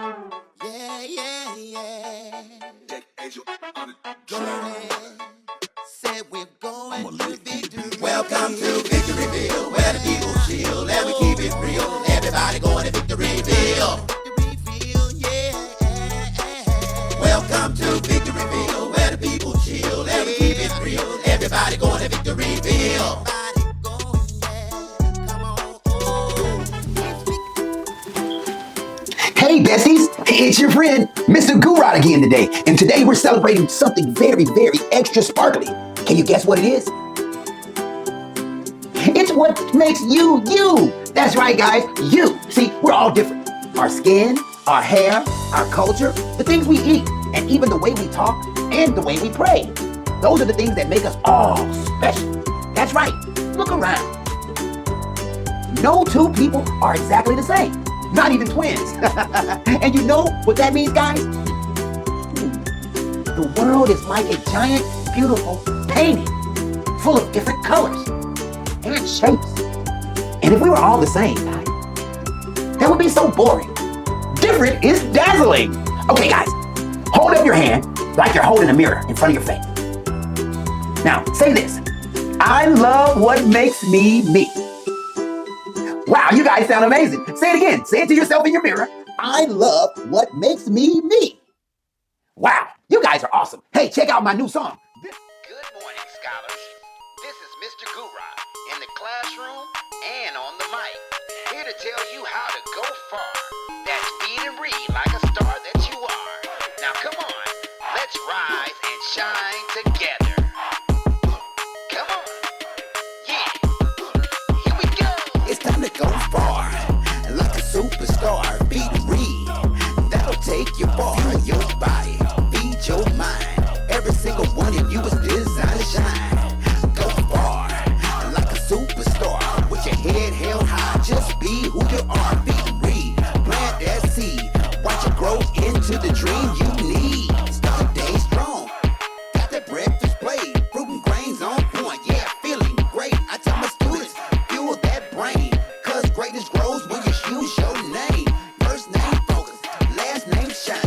Yeah, yeah, yeah. Goorahh said we're going to victory. Welcome to Victoryville, where the people chill and we keep it real. Everybody going to Victoryville. Victoryville, yeah. Welcome to Victoryville, where the people chill and we keep it real. Everybody going to Victoryville. Hey Bessies, it's your friend Mr. Goorahh again today, and today we're celebrating something very, very extra sparkly. Can you guess what it is? It's what makes you, you. That's right guys, you. See, we're all different. Our skin, our hair, our culture, the things we eat, and even the way we talk and the way we pray. Those are the things that make us all special. That's right, look around. No two people are exactly the same. Not even twins. And you know what that means, guys? The world is like a giant, beautiful painting full of different colors and shapes. And if we were all the same, guys, that would be so boring. Different is dazzling. Okay, guys, hold up your hand like you're holding a mirror in front of your face. Now, say this. I love what makes me me. Wow, you guys sound amazing. Say it again. Say it to yourself in your mirror. I love what makes me me. Wow, you guys are awesome. Hey, check out my new song. Good morning, scholars. This is Mr. Goorahh in the classroom and on the mic, here to tell you how to go far. That's feed and read like a star that you are. Now come on, let's rise and shine together. Come on. Yeah. Here we go. It's time to go far, like a superstar. Beat and read, that'll take you far. Your body, feed your mind. Every single one of you is designed to shine. Go far, like a superstar. With your head held high, just be who you are. Beat and read, plant that seed. Watch it grow into the dream you need. Start the day strong, got that breakfast plate. Fruit and grains on point, yeah, feeling great. I tell my students, fuel that brain. Cause greatness grows when you use your name. First name focus, last name shine.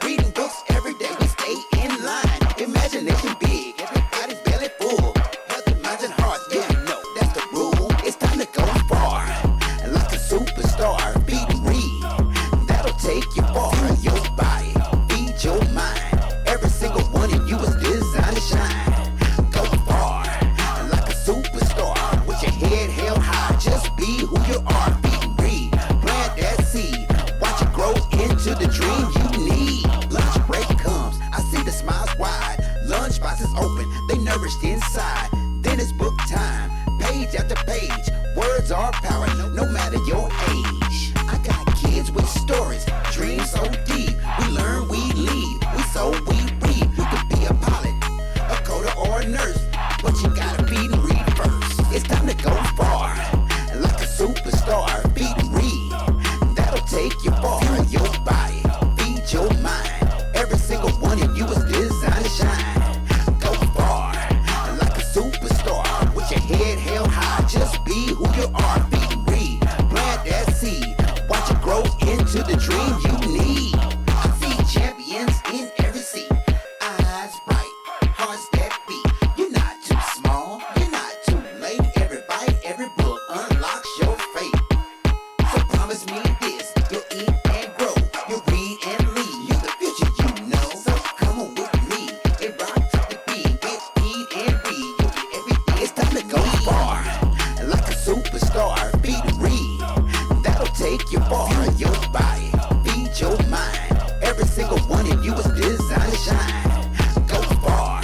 Reading books every day, we stay in line. Imagination big, everybody's belly full. Healthy minds and hearts, yeah, no, that's the rule. It's time to go far, like a superstar. Beat and read, that'll take you far. Your body, feed your mind. Every single one of you is designed to shine. Go far, like a superstar. With your head held high, just be who you are. Beat and read, plant that seed. Watch it grow into the dream you need. Lunch break comes, I see the smiles wide. Lunch boxes open, they nourished inside. Then it's book time, page after page. Words are power, no matter your age. I got kids with stories, dreams so deep. We learn, we lead, we sow, we reap. You could be a pilot, a coder, or a nurse, but you gotta feed and read first. It's time to go far, like a superstar. Beat and read, that'll take you far. Your body, feed your mind. Every single one of you is designed to shine. Go far, like a superstar. With your head held high, just be who you are. Beat and read, plant that seed. Watch it grow into the dream you need. I see champions in every seat. Eyes bright, hearts that beat. You're not too small, you're not too late. Every bite, every book unlocks your fate. So promise me this, you'll eat and grow. You'll read and lead. You're the future, you know. So come on with me, it rocks to the beat. It's feed and read, you'll get everything. It's time to go far, like a superstar. Beat and read, that'll take you far. Your body, feed your mind. Every single one of you is designed to shine. Go far,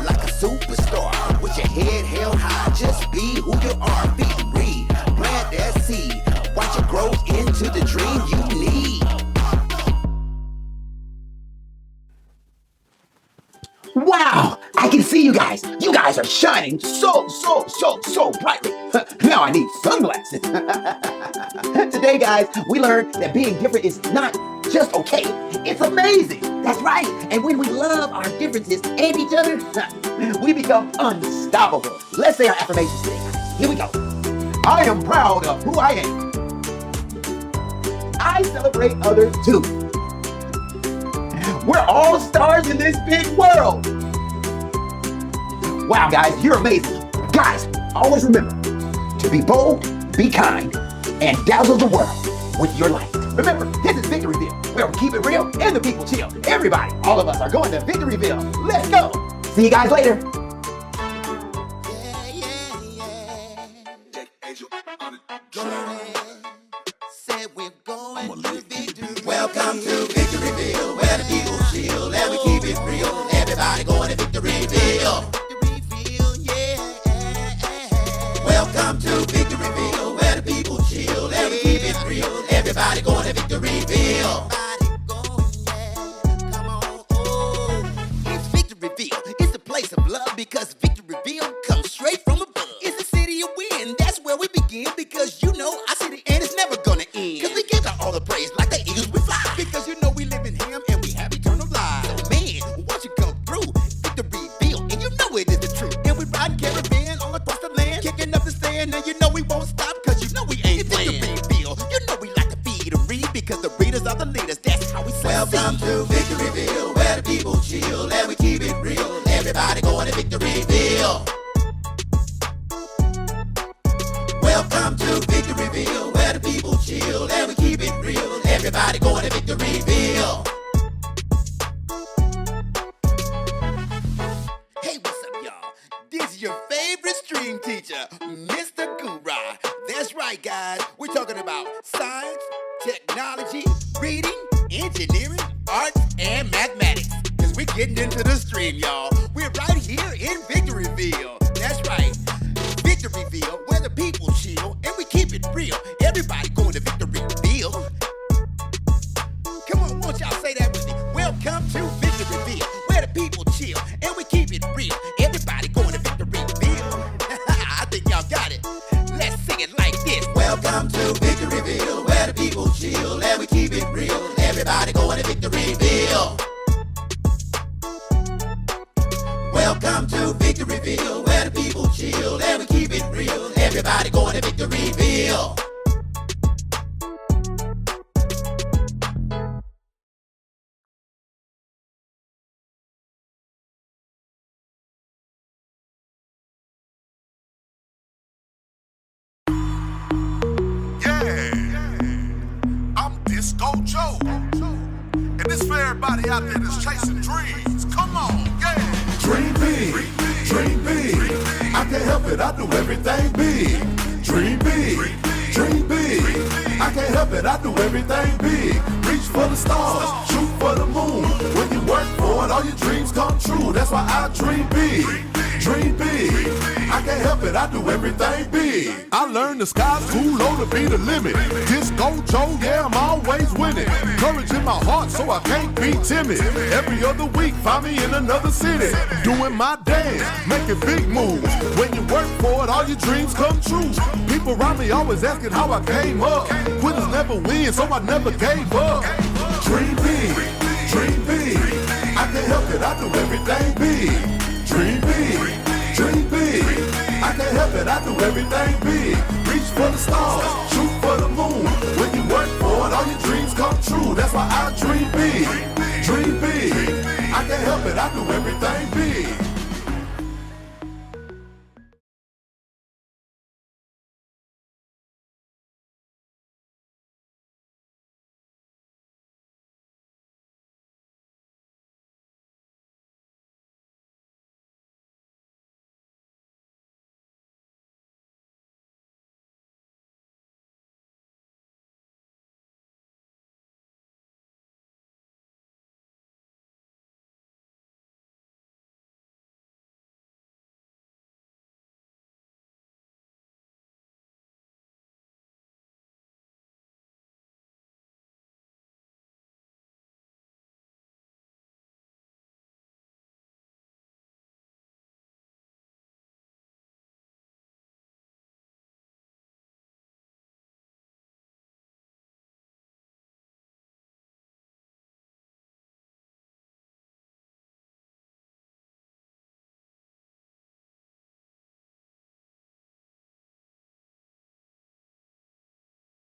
like a superstar. With your head held high, just be who you are. Beat and read, plant that seed. Watch it grow into the dream you need. Wow, I can see you guys. You guys are shining so brightly. Now I need sunglasses. Today, guys, we learned that being different is not just okay, it's amazing. That's right. And when we love our differences and each other, we become unstoppable. Let's say our affirmations today, guys. Here we go. I am proud of who I am. I celebrate others too. We're all stars in this big world. Wow, guys, you're amazing. Guys, always remember to be bold, be kind, and dazzle the world with your light. Remember, this is Victoryville, where we keep it real and the people chill. Everybody, all of us are going to Victoryville. Let's go. See you guys later. Welcome to Victoryville, where the people chill and we keep it real. Everybody going to Victoryville. Welcome to Victoryville, where the people chill and we keep it real. Everybody going to Victoryville. It's Victoryville. It's a place of love because Victoryville comes straight from above. It's the city of win. That's where we begin because you know our city and it's never gonna end. Cause we give out all the praise like the eagles we fly. Because you know we live in him and we have eternal life. So man, once you come through Victoryville, and you know it is the truth. And we ride caravan all across the land, kicking up the sand, and you know we won't stop cause you know we ain't playing. Victoryville, you know we like to feed and read because the readers are the leaders. That's how we say. Welcome to Victoryville, where the people chill and we keep it real. Everybody going to Victoryville. Welcome to Victoryville, where the people chill and we keep it real. Everybody going to Victoryville. Hey, what's up, y'all? This is your favorite stream teacher, Mr. Goorahh. That's right, guys. We're talking about science, technology, reading, engineering, arts, and mathematics. Cause we're getting into the stream, y'all. We're right here in Victoryville. That's right. Victoryville, where the people chill and we keep it real. Everybody going to Victoryville. Come on, won't y'all say that with me? Welcome to Victoryville, where the people chill and we keep it real. Everybody going to Victoryville. I think y'all got it. Let's sing it like this. Welcome to Victoryville, where the people chill and we keep it real. Everybody going to Victoryville. Welcome to Victoryville, where the people chill and we keep it real. Everybody going to Victoryville. I'm Disco Joe. And this for everybody out there that's chasing dreams. Come on, yeah. Dream big, dream big. I can't help it, I do everything big. Dream big, dream big. I can't help it, I do everything big. Reach for the stars, shoot for the moon. When you work for it, all your dreams come true. That's why I dream big, dream big. I can't help it, I do everything big. I learned the sky's too low to be the limit. Disco Joe, yeah, I'm always winning. Courage in my heart, so I can't be timid. Every other week, find me in another city. Doing my dance, making big moves. When you work for it, all your dreams come true. People around me always asking how I came up. Winners never win, so I never gave up. Dream big, dream big. I can't help it, I do everything big. Dream big, dream big. I can't help it, I do everything big. Reach for the stars, shoot for the moon. When you work for it, all your dreams come true. That's why